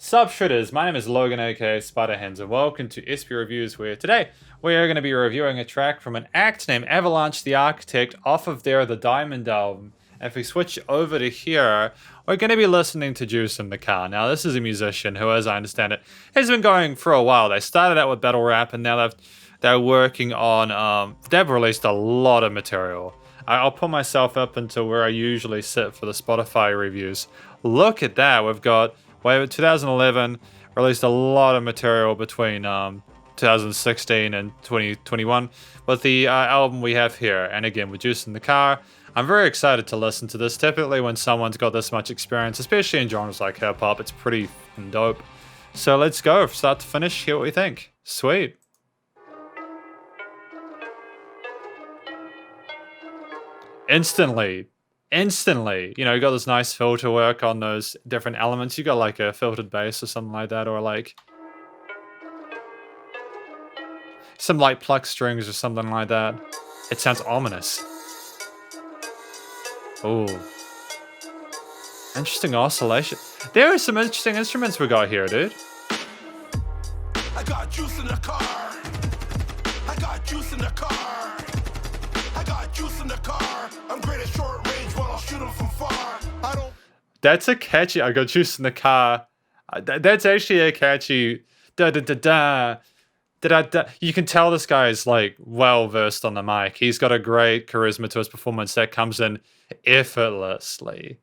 Sup Shredders, my name is Logan aka Spiderhands and welcome to SP Reviews, where today we are going to be reviewing a track from an act named Avalanche The Architect off of their The Diamond album. If we switch over to here, we're going to be listening to Juice in the Car. Now this is a musician who, as I understand it, has been going for a while. They started out with battle rap and now they're working on, they've released a lot of material. I'll put myself up into where I usually sit for the Spotify reviews. Look at that, we've got 2011, released a lot of material between 2016 and 2021 with the album we have here. And again, with Juice in the Car, I'm very excited to listen to this. Typically when someone's got this much experience, especially in genres like hip-hop, it's pretty f***ing dope. So let's go, start to finish, hear what we think. Sweet. Instantly, you know, you got this nice filter work on those different elements. You got like a filtered bass or something like that, or like some light pluck strings or something like that. It sounds ominous. Oh, interesting oscillation. There are some interesting instruments we got here, dude. I got juice in the car. I got juice in the car. I got juice in the car. I'm great at short range, but I'll shoot them from far. I don't. That's a catchy. I got juice in the car. That's actually a catchy. Da da da da. Da, da, da. You can tell this guy is like well versed on the mic. He's got a great charisma to his performance that comes in effortlessly.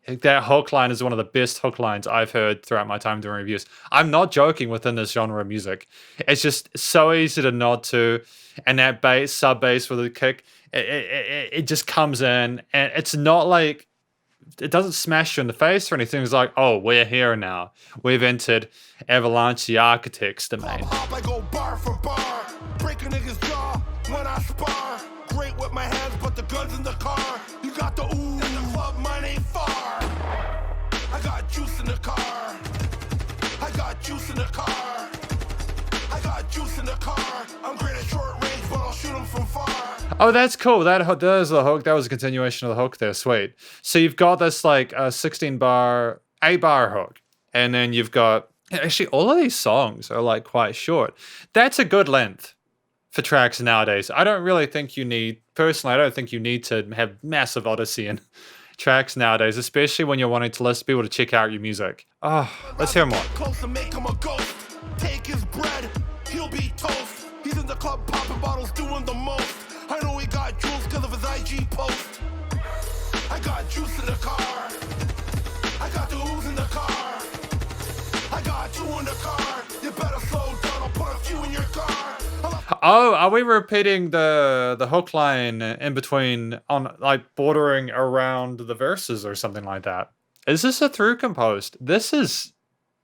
That hook line is one of the best hook lines I've heard throughout my time doing reviews. I'm not joking within this genre of music. It's just so easy to nod to. And that bass, sub bass with a kick, it just comes in. And it's not like, it doesn't smash you in the face or anything. It's like, oh, we're here now. We've entered Avalanche The Architect's domain. I go bar for bar. Break a nigga's jaw when I spar. Great with my hands, but the gun's in the car. You got the ooh in the club, mine ain't far. I got juice in the car. I got juice in the car. I got juice in the car. I'm great at short range, but I'll shoot them from far. Oh, that's cool. That is the hook. That was a continuation of the hook there. Sweet. So you've got this like 16 bar, 8 bar hook. And then you've got, actually all of these songs are like quite short. That's a good length for tracks nowadays. I don't really think you need, personally, I don't think you need to have massive odyssey in tracks nowadays, especially when you're wanting to list people to check out your music. Oh, let's hear more. Close to make him a ghost. Take his bread, he'll be toast. He's in the club popping bottles, doing the most. I know he got jewels because of his IG post. I got juice in the car. I got the ooze in the car. I got two in the car. You better slow down, I'll put a few in your car. Oh, are we repeating the hook line in between, on like bordering around the verses or something like that? Is this a through composed? This is,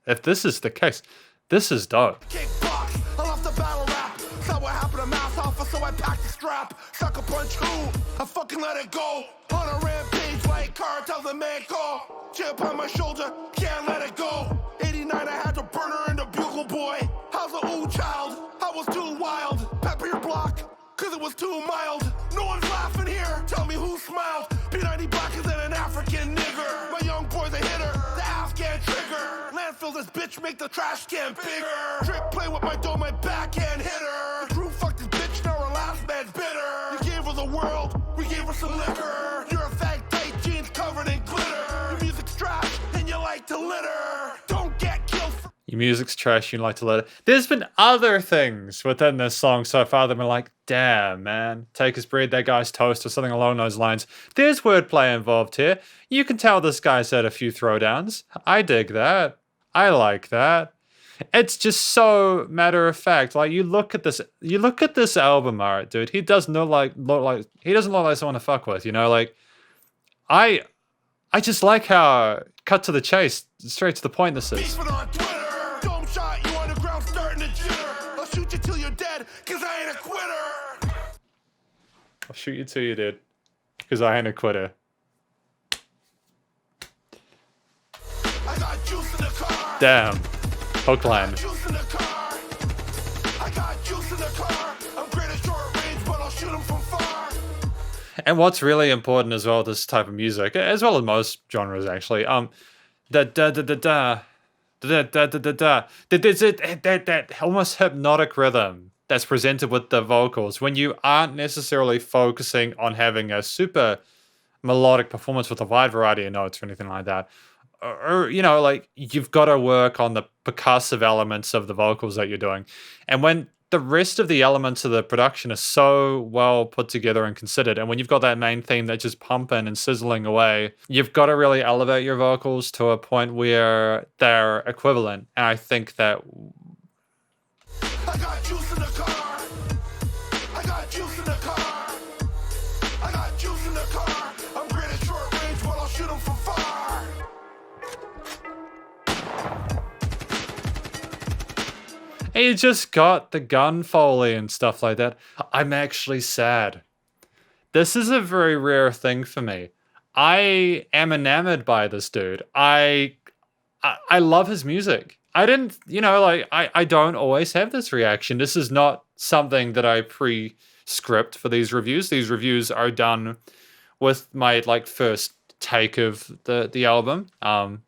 if this is the case, this is dope. Kickbox, I love the battle rap. Saw what happened to Mass Alpha, so I packed the strap. Sucker punch who? I fucking let it go. On a rampage like cartels and man call. Chip on my shoulder, can't let it go. 89, I had to burn her in the bugle boy. How's the ooh child? I was too wild. Pepper your block, cause it was too mild. No one's laughing here, tell me who smiled. P90 black is an African nigger. My young boy's a hitter, the Afghan trigger. Landfill this bitch, make the trash can bigger. Trick play with my dough, my backhand hitter. The crew fucked this bitch, now our last man's bitter. You gave her the world, we gave her some liquor. You're a fag tight jeans covered in glitter. Your music's trash, and you like to litter. Don't get killed for Your music's trash, you like to let it. There's been other things within this song so far that have been like, damn, man, take his bread, that guy's toast, or something along those lines. There's wordplay involved here. You can tell this guy's had a few throwdowns. I dig that. I like that. It's just so matter of fact. Like you look at this album art, dude. He doesn't look like he doesn't look like someone to fuck with, you know? Like I just like how cut to the chase, straight to the point this is. beefing on Twitter. Dome shot, you on the ground starting to jitter. I'll shoot you till you're dead, cause I ain't a quitter. I'll shoot you till you did, because I ain't a quitter. I got juice in the car. Damn. Hook line. Juice in the car. I got juice in the car. I'm great at short range, but I'll shoot him from far. And what's really important as well, this type of music, as well as most genres actually, da da da da da, da da da da da. There's that almost hypnotic rhythm that's presented with the vocals when you aren't necessarily focusing on having a super melodic performance with a wide variety of notes or anything like that. Or you know, like you've got to work on the percussive elements of the vocals that you're doing. And when the rest of the elements of the production are so well put together and considered, and when you've got that main theme that's just pumping and sizzling away, you've got to really elevate your vocals to a point where they're equivalent. And I think that I got juice in the car. I got juice in the car. I got juice in the car. I'm great at short range, but I'll shoot 'em from far. and you just got the gun foley and stuff like that. I'm actually sad. This is a very rare thing for me. I am enamored by this dude. I love his music. I didn't, you know, like I don't always have this reaction. This is not something that I pre-script for these reviews. These reviews are done with my like first take of the album. I'm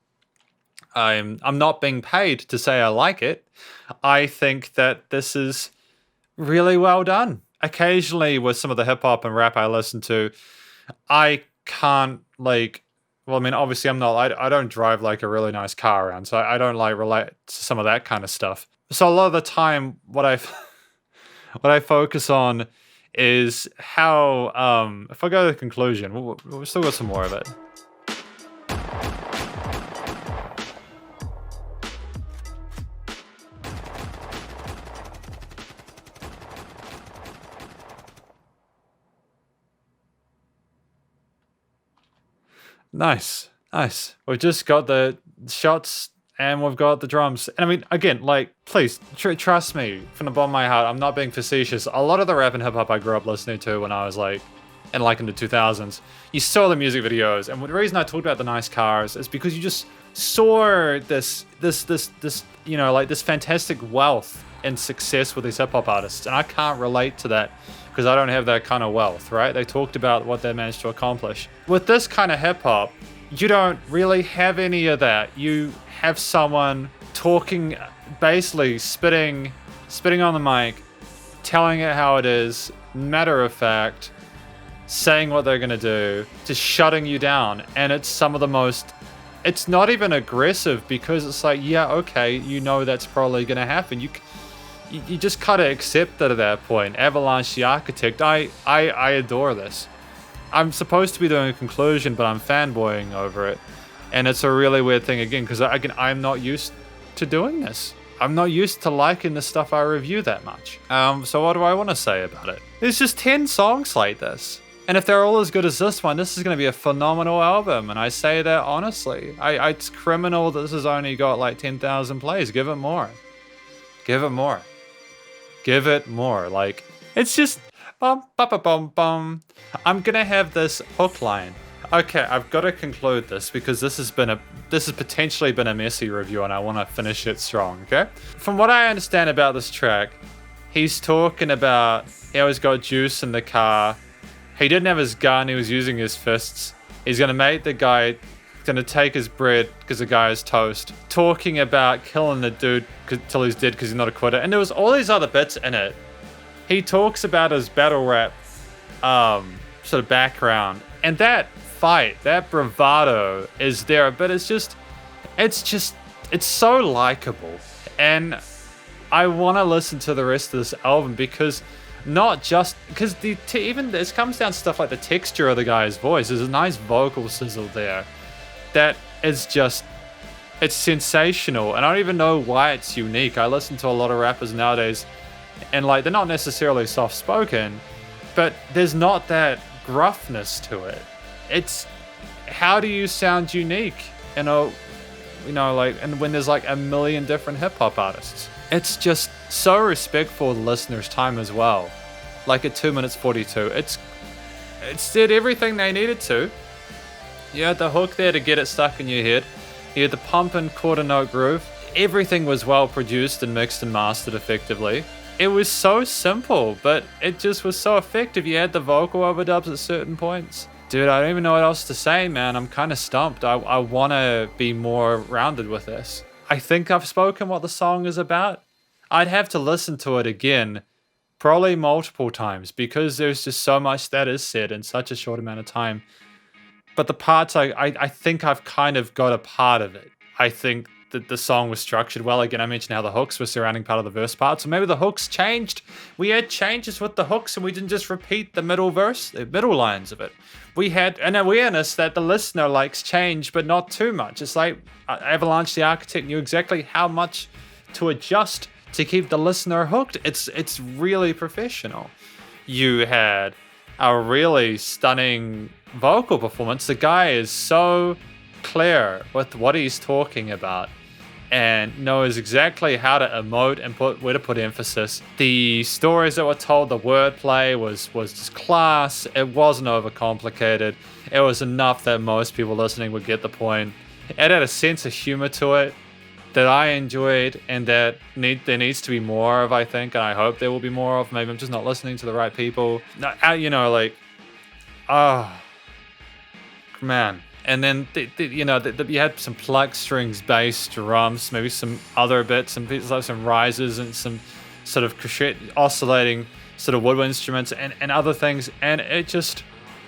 not being paid to say I like it. I think that this is really well done. Occasionally with some of the hip hop and rap I listen to, I can't like well, I mean, obviously I don't drive like a really nice car around, so I don't like relate to some of that kind of stuff. So a lot of the time what I what I focus on is how if I go to the conclusion, we'll still got some more of it. Nice, nice. We've just got the shots and we've got the drums. And I mean, again, like, please trust me from the bottom of my heart. I'm not being facetious. A lot of the rap and hip hop I grew up listening to when I was like, in the 2000s, you saw the music videos. And the reason I talked about the nice cars is because you just saw this, you know, like this fantastic wealth and success with these hip hop artists. And I can't relate to that because I don't have that kind of wealth, right? They talked about what they managed to accomplish. With this kind of hip hop, you don't really have any of that. You have someone talking, basically spitting on the mic, telling it how it is, matter of fact, saying what they're gonna do, just shutting you down. And it's some of the most, it's not even aggressive because it's like, yeah, okay, you know that's probably gonna happen. You just gotta accept that at that point. Avalanche The Architect, I adore this. I'm supposed to be doing a conclusion, but I'm fanboying over it. And it's a really weird thing again, because I'm not used to doing this. I'm not used to liking the stuff I review that much. So what do I want to say about it? There's just 10 songs like this. And if they're all as good as this one, this is going to be a phenomenal album. And I say that honestly. It's criminal that this has only got like 10,000 plays. Give it more. Give it more. Give it more. Like, it's just bum, bum, bum, bum, bum. I'm gonna have this hook line. Okay, I've got to conclude this because this has potentially been a messy review and I want to finish it strong, okay? From what I understand about this track, he's talking about he always got juice in the car. He didn't have his gun, he was using his fists. He's gonna make the guy, gonna take his bread because the guy is toast. Talking about killing the dude till he's dead because he's not a quitter. And there was all these other bits in it. He talks about his battle rap sort of background. And that fight, that bravado is there, but it's so likable. And I want to listen to the rest of this album because not just because even this comes down to stuff like the texture of the guy's voice. There's a nice vocal sizzle there that is just, it's sensational. And I don't even know why it's unique. I listen to a lot of rappers nowadays and like they're not necessarily soft spoken, but there's not that gruffness to it. It's, how do you sound unique in a, you know, like, and when there's like a million different hip hop artists? It's just so respectful of the listener's time as well. Like at 2 minutes 42, it did everything they needed to. You had the hook there to get it stuck in your head. You had the pump and quarter note groove. Everything was well produced and mixed and mastered effectively. It was so simple, but it just was so effective. You had the vocal overdubs at certain points. Dude, I don't even know what else to say, man. I'm kind of stumped. I want to be more rounded with this. I think I've spoken what the song is about. I'd have to listen to it again, probably multiple times, because there's just so much that is said in such a short amount of time. But the parts, I think I've kind of got a part of it. I think that the song was structured well. Again, I mentioned how the hooks were surrounding part of the verse part, so maybe the hooks changed. We had changes with the hooks, and we didn't just repeat the middle verse, the middle lines of it. We had an awareness that the listener likes change, but not too much. It's like Avalanche the Architect knew exactly how much to adjust to keep the listener hooked. It's really professional. You had a really stunning vocal performance. The guy is so clear with what he's talking about and knows exactly how to emote and where to put emphasis. The stories that were told, the wordplay was just class. It wasn't overcomplicated. It was enough that most people listening would get the point. It had a sense of humor to it that I enjoyed, and that there needs to be more of, I think, and I hope there will be more of. Maybe I'm just not listening to the right people. You know, like, oh, man. And then, you had some pluck strings, bass, drums, maybe some other bits, some rises and some sort of oscillating sort of woodwind instruments and other things. And it just,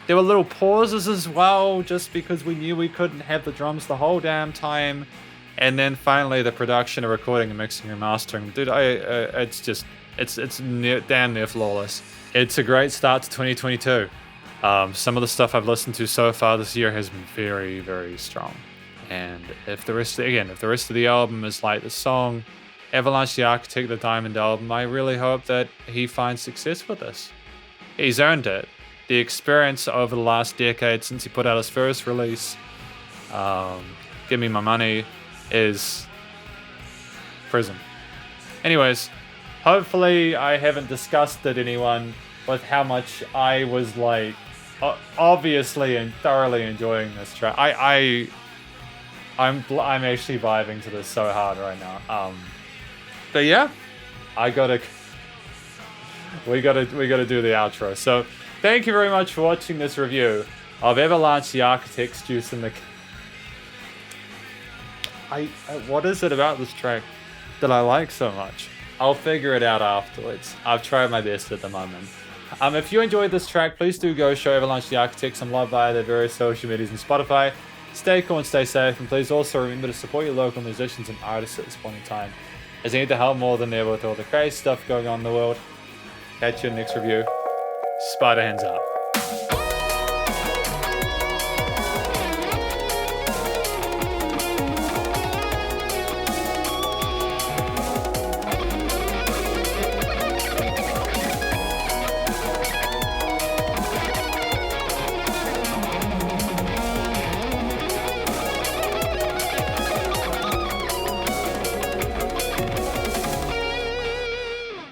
there were little pauses as well, just because we knew we couldn't have the drums the whole damn time. And then finally, the production and recording and mixing and mastering. Dude, it's damn near flawless. It's a great start to 2022. Some of the stuff I've listened to so far this year has been very, very strong. And if the rest of the album is like the song, Avalanche the Architect, the Diamond album, I really hope that he finds success with this. He's earned it. The experience over the last decade since he put out his first release, Give Me My Money, is prison. Anyways, hopefully I haven't disgusted anyone with how much I was like obviously and thoroughly enjoying this track. I'm actually vibing to this so hard right now. But yeah, we gotta do the outro. So thank you very much for watching this review of Avalanche the Architect's Juice in the. What is it about this track that I like so much? I'll figure it out afterwards. I've tried my best at the moment. If you enjoyed this track, please do go show Avalanche the Architect some love via their various social medias and Spotify. Stay cool and stay safe, and please also remember to support your local musicians and artists at this point in time, as they need the help more than ever with all the crazy stuff going on in the world. Catch you in the next review. Spider hands up.